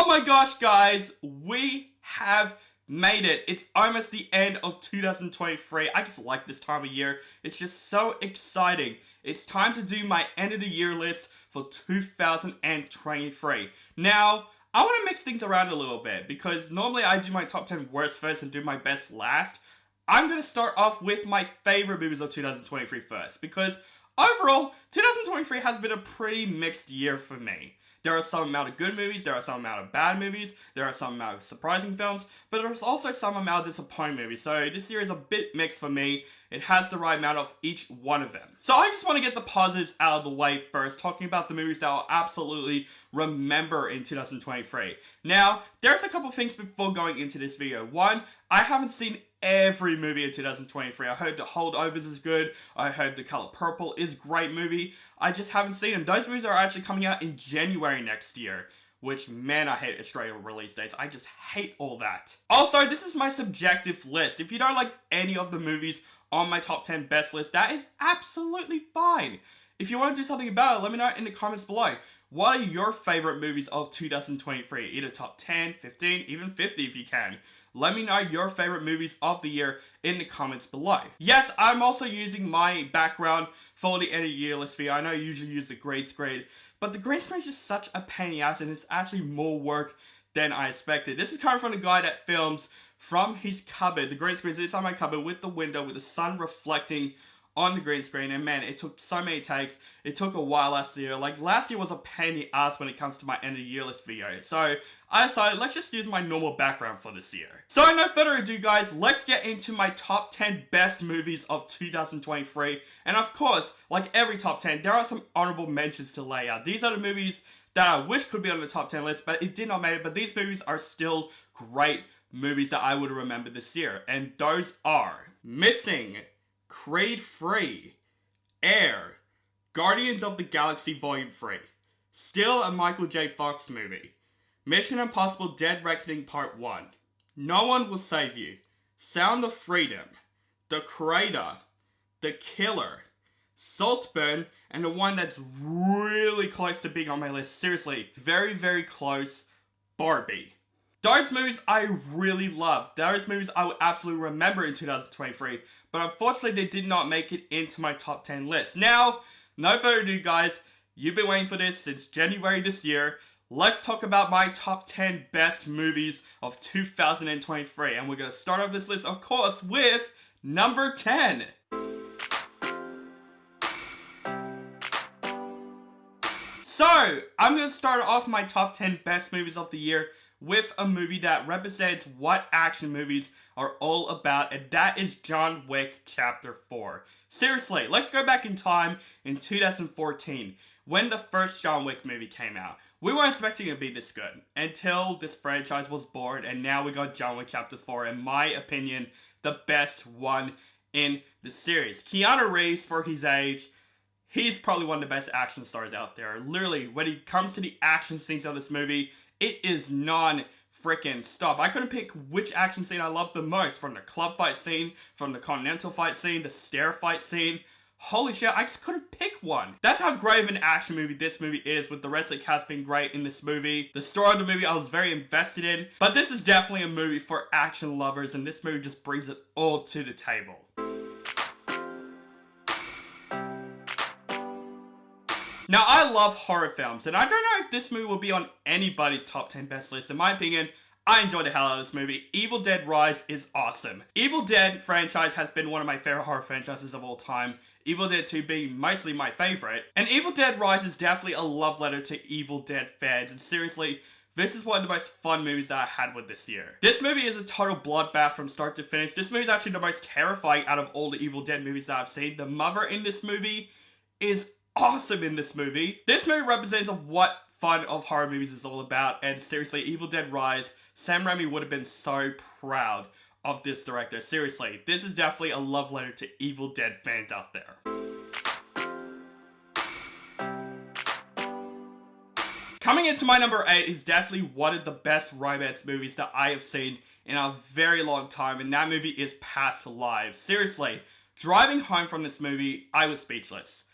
Oh my gosh, guys, we have made it. It's almost the end of 2023. I just like this time of year. It's just so exciting. It's time to do my end of the year list for 2023. Now, I want to mix things around a little bit because normally I do my top 10 worst first and do my best last. I'm going to start off with my favorite movies of 2023 first because overall, 2023 has been a pretty mixed year for me. There are some amount of good movies, there are some amount of bad movies, there are some amount of surprising films, but there's also some amount of disappointing movies. So this year is a bit mixed for me. It has the right amount of each one of them. So I just want to get the positives out of the way first, talking about the movies that I'll absolutely remember in 2023. Now, there's a couple things before going into this video. One, I haven't seen every movie in 2023. I heard The Holdovers is good. I heard The Color Purple is a great movie. I just haven't seen them. Those movies are actually coming out in January next year. Which, man, I hate Australian release dates. I just hate all that. Also, this is my subjective list. If you don't like any of the movies on my top 10 best list, that is absolutely fine. If you want to do something about it, let me know in the comments below. What are your favorite movies of 2023? Either top 10, 15, even 50 if you can. Let me know your favorite movies of the year in the comments below. Yes, I'm also using my background for the end of the year list video. I know I usually use the green screen, but the green screen is just such a pain in the ass and it's actually more work than I expected. This is coming from the guy that films from his cupboard. The green screen is inside my cupboard with the window with the sun reflecting on the green screen, and man, it took so many takes. It took a while last year. Like, last year was a pain in the ass when it comes to my end of the year list video. So I decided, let's just use my normal background for this year. So no further ado, guys, let's get into my top 10 best movies of 2023. And of course, like every top 10, there are some honorable mentions to lay out. These are the movies that I wish could be on the top 10 list, but it did not make it. But these movies are still great movies that I would remember this year. And those are Missing, Creed 3, Air, Guardians of the Galaxy Volume 3, still a Michael J. Fox movie, Mission Impossible Dead Reckoning Part 1, No One Will Save You, Sound of Freedom, The Creator, The Killer, Saltburn, and the one that's really close to being on my list, seriously, very, very close, Barbie. Those movies I really loved. Those movies I will absolutely remember in 2023. But unfortunately, they did not make it into my top 10 list. Now, no further ado, guys. You've been waiting for this since January this year. Let's talk about my top 10 best movies of 2023. And we're going to start off this list, of course, with number 10. So, I'm going to start off my top 10 best movies of the year with a movie that represents what action movies are all about, and that is John Wick Chapter 4. Seriously, let's go back in time in 2014, when the first John Wick movie came out. We weren't expecting it to be this good, until this franchise was born, and now we got John Wick Chapter 4, in my opinion, the best one in the series. Keanu Reeves, for his age, he's probably one of the best action stars out there. Literally, when it comes to the action scenes of this movie, it is non-freaking stop. I couldn't pick which action scene I loved the most. From the club fight scene, from the Continental fight scene, the stair fight scene. Holy shit, I just couldn't pick one. That's how great of an action movie this movie is, with the rest of the cast being great in this movie. The story of the movie I was very invested in. But this is definitely a movie for action lovers, and this movie just brings it all to the table. Now, I love horror films, and I don't know if this movie will be on anybody's top 10 best list. In my opinion, I enjoyed the hell out of this movie. Evil Dead Rise is awesome. Evil Dead franchise has been one of my favorite horror franchises of all time. Evil Dead 2 being mostly my favorite. And Evil Dead Rise is definitely a love letter to Evil Dead fans. And seriously, this is one of the most fun movies that I had with this year. This movie is a total bloodbath from start to finish. This movie is actually the most terrifying out of all the Evil Dead movies that I've seen. The mother in this movie is awesome in this movie. This movie represents of what fun of horror movies is all about, and seriously, Evil Dead Rise, Sam Raimi would have been so proud of this director. Seriously, this is definitely a love letter to Evil Dead fans out there. Coming into my number 8 is definitely one of the best romance movies that I have seen in a very long time, and that movie is Past Lives. Seriously, driving home from this movie, I was speechless.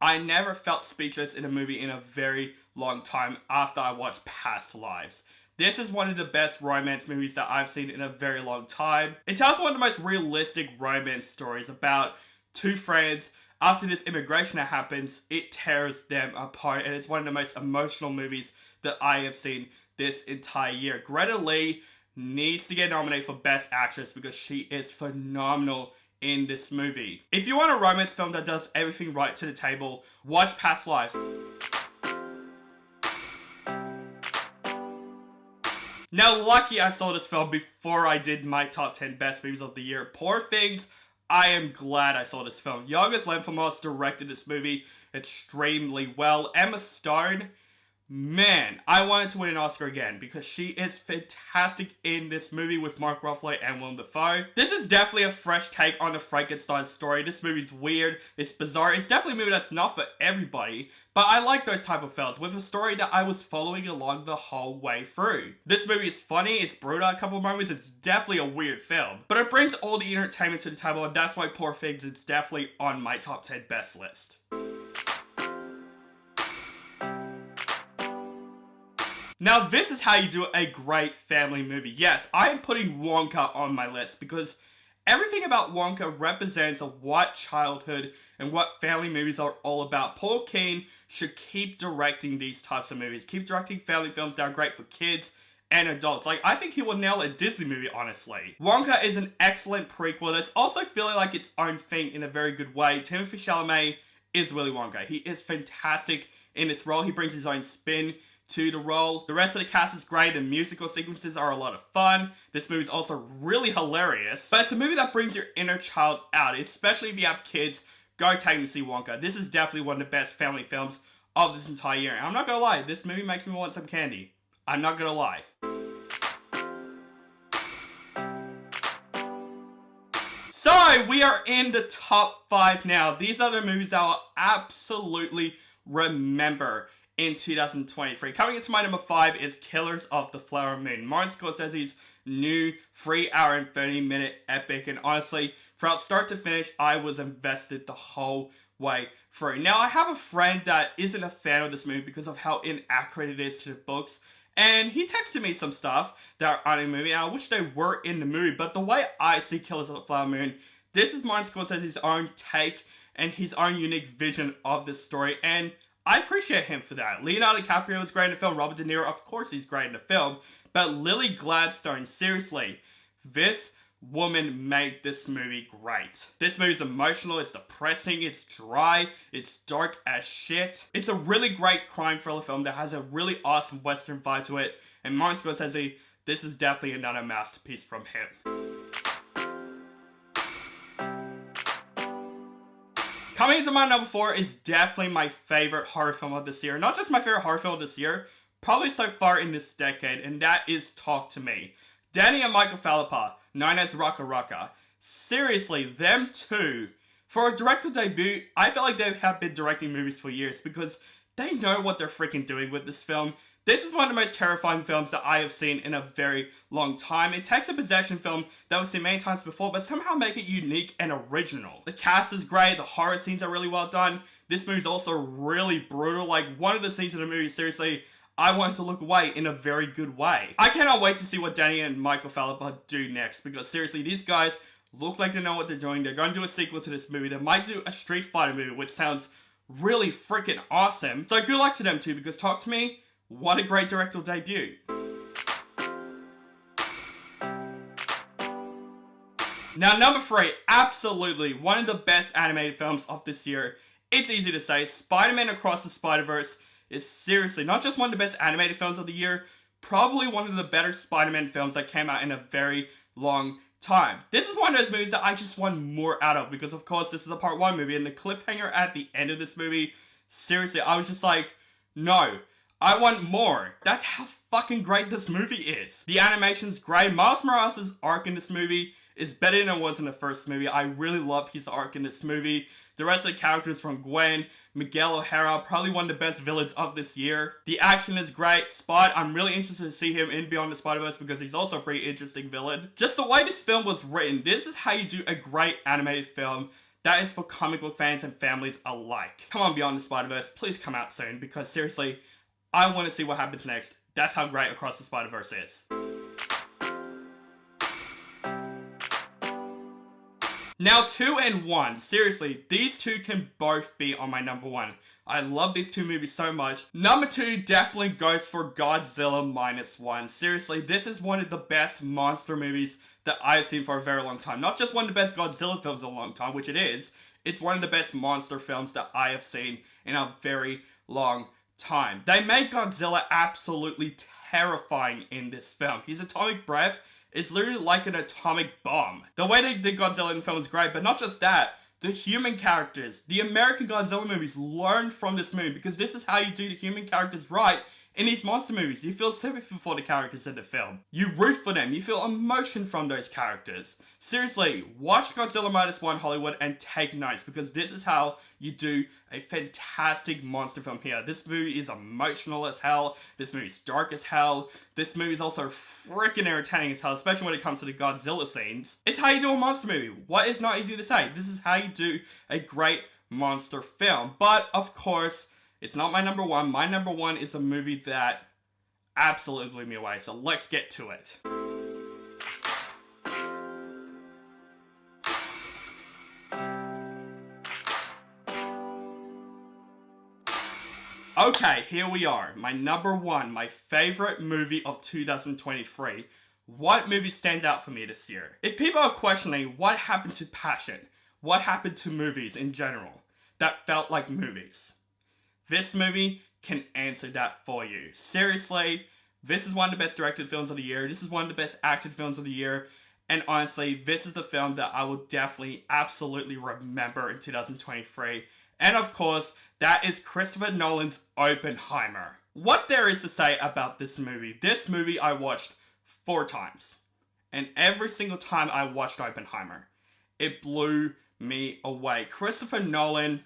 I never felt speechless in a movie in a very long time after I watched Past Lives. This is one of the best romance movies that I've seen in a very long time. It tells one of the most realistic romance stories about two friends. After this immigration that happens, it tears them apart, and it's one of the most emotional movies that I have seen this entire year. Greta Lee needs to get nominated for Best Actress because she is phenomenal in this movie. If you want a romance film that does everything right to the table, watch Past Lives. Now, lucky I saw this film before I did my top 10 best movies of the year. Poor Things, I am glad I saw this film. Yorgos Lanthimos directed this movie extremely well. Emma Stone, man, I wanted to win an Oscar again because she is fantastic in this movie with Mark Ruffalo and Willem Dafoe. This is definitely a fresh take on the Frankenstein story. This movie's weird, it's bizarre, it's definitely a movie that's not for everybody, but I like those type of films with a story that I was following along the whole way through. This movie is funny, it's brutal at a couple of moments, it's definitely a weird film, but it brings all the entertainment to the table, and that's why Poor Things is definitely on my top 10 best list. Now, this is how you do a great family movie. Yes, I am putting Wonka on my list because everything about Wonka represents what childhood and what family movies are all about. Paul Keen should keep directing these types of movies. Keep directing family films that are great for kids and adults. Like, I think he will nail a Disney movie, honestly. Wonka is an excellent prequel that's also feeling like its own thing in a very good way. Timothée Chalamet is Willy Wonka. He is fantastic in this role. He brings his own spin to the role. The rest of the cast is great. The musical sequences are a lot of fun. This movie is also really hilarious. But it's a movie that brings your inner child out, especially if you have kids. Go take them to see Wonka. This is definitely one of the best family films of this entire year. And I'm not gonna lie, this movie makes me want some candy. I'm not gonna lie. So, we are in the top 5 now. These are the movies that I'll absolutely remember in 2023. Coming into my number 5 is Killers of the Flower Moon, Martin Scorsese's new 3-hour and 30-minute epic, and honestly, from start to finish, I was invested the whole way through. Now, I have a friend that isn't a fan of this movie because of how inaccurate it is to the books, and he texted me some stuff that are in the movie, and I wish they were in the movie, but the way I see Killers of the Flower Moon, this is Martin Scorsese's own take and his own unique vision of this story, and I appreciate him for that. Leonardo DiCaprio was great in the film. Robert De Niro, of course, he's great in the film. But Lily Gladstone, seriously, this woman made this movie great. This movie's emotional, it's depressing, it's dry, it's dark as shit. It's a really great crime thriller film that has a really awesome Western vibe to it. And Martin Scorsese, this is definitely another masterpiece from him. Coming into my number 4 is definitely my favorite horror film of this year. Not just my favorite horror film of this year, probably so far in this decade, and that is Talk to Me. Danny and Michael Philippa, known as Raka Raka. Seriously, them two. For a director debut, I feel like they have been directing movies for years because they know what they're freaking doing with this film. This is one of the most terrifying films that I have seen in a very long time. It takes a possession film that we've seen many times before, but somehow make it unique and original. The cast is great, the horror scenes are really well done. This movie's also really brutal. Like, one of the scenes in the movie, seriously, I wanted to look away in a very good way. I cannot wait to see what Danny and Michael Philippa do next, because seriously, these guys look like they know what they're doing. They're going to do a sequel to this movie. They might do a Street Fighter movie, which sounds really freaking awesome. So good luck to them too, because Talk to Me, what a great directorial debut. Now, number 3, absolutely one of the best animated films of this year. It's easy to say, Spider-Man Across the Spider-Verse is seriously not just one of the best animated films of the year, probably one of the better Spider-Man films that came out in a very long time. This is one of those movies that I just want more out of, because of course this is a part 1 movie, and the cliffhanger at the end of this movie, seriously, I was just like, no, I want more. That's how fucking great this movie is. The animation's great. Miles Morales' arc in this movie is better than it was in the first movie. I really love his arc in this movie. The rest of the characters, from Gwen, Miguel O'Hara, probably one of the best villains of this year. The action is great. Spot, I'm really interested to see him in Beyond the Spider-Verse because he's also a pretty interesting villain. Just the way this film was written, this is how you do a great animated film that is for comic book fans and families alike. Come on, Beyond the Spider-Verse, please come out soon, because seriously, I want to see what happens next. That's how great Across the Spider-Verse is. Now 2 and 1, seriously, these two can both be on my number 1. I love these two movies so much. Number 2 definitely goes for Godzilla Minus One. Seriously, this is one of the best monster movies that I've seen for a very long time. Not just one of the best Godzilla films in a long time, which it is. It's one of the best monster films that I have seen in a very long time. They made Godzilla absolutely terrifying in this film. His atomic breath is literally like an atomic bomb. The way they did Godzilla in the film is great, but not just that. The human characters, the American Godzilla movies learned from this movie, because this is how you do the human characters right in these monster movies. You feel sympathy for the characters in the film. You root for them. You feel emotion from those characters. Seriously, watch Godzilla Minus One Hollywood and take notes, because this is how you do a fantastic monster film here. This movie is emotional as hell. This movie is dark as hell. This movie is also freaking entertaining as hell, especially when it comes to the Godzilla scenes. It's how you do a monster movie. What is not easy to say? This is how you do a great monster film. But, of course, it's not my number 1. My number 1 is a movie that absolutely blew me away. So let's get to it. Okay, here we are. My number 1, my favorite movie of 2023. What movie stands out for me this year? If people are questioning what happened to passion, what happened to movies in general that felt like movies, this movie can answer that for you. Seriously, this is one of the best directed films of the year. This is one of the best acted films of the year. And honestly, this is the film that I will definitely, absolutely remember in 2023. And of course, that is Christopher Nolan's Oppenheimer. What there is to say about this movie I watched 4 times. And every single time I watched Oppenheimer, it blew me away. Christopher Nolan,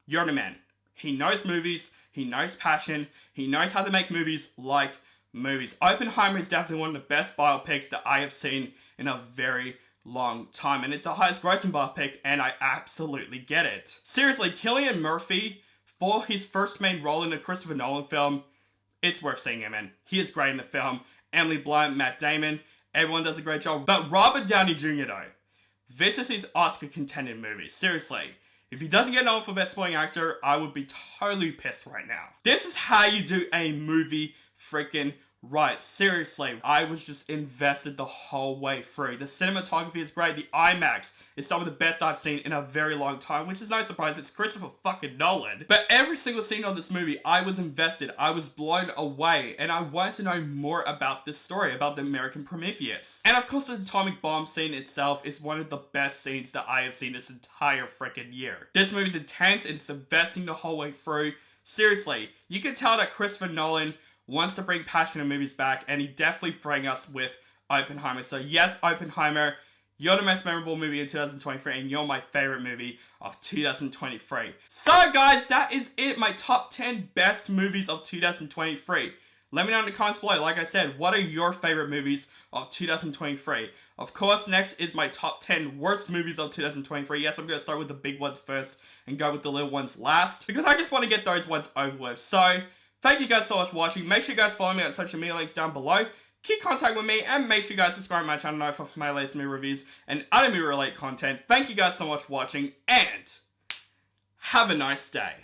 you're the man. He knows movies, he knows passion, he knows how to make movies like movies. Oppenheimer is definitely one of the best biopics that I have seen in a very long time, and it's the highest grossing biopic, and I absolutely get it. Seriously, Cillian Murphy, for his first main role in a Christopher Nolan film, it's worth seeing him in. He is great in the film. Emily Blunt, Matt Damon, everyone does a great job. But Robert Downey Jr. though, this is his Oscar contended movie. Seriously, if he doesn't get known for Best Supporting Actor, I would be totally pissed right now. This is how you do a movie freaking right. Seriously, I was just invested the whole way through. The cinematography is great. The IMAX is some of the best I've seen in a very long time, which is no surprise. It's Christopher fucking Nolan. But every single scene of this movie, I was invested. I was blown away, and I wanted to know more about this story, about the American Prometheus. And of course, the atomic bomb scene itself is one of the best scenes that I have seen this entire freaking year. This movie's intense, and it's investing the whole way through. Seriously, you can tell that Christopher Nolan wants to bring passion in movies back, and he definitely bring us with Oppenheimer. So yes, Oppenheimer, you're the most memorable movie in 2023, and you're my favorite movie of 2023. So guys, that is it, my top 10 best movies of 2023. Let me know in the comments below, like I said, what are your favorite movies of 2023? Of course, next is my top 10 worst movies of 2023. Yes, I'm going to start with the big ones first and go with the little ones last, because I just want to get those ones over with. So, thank you guys so much for watching. Make sure you guys follow me on social media links down below. Keep contact with me, and make sure you guys subscribe to my channel for my latest movie reviews and other movie related content. Thank you guys so much for watching, and have a nice day.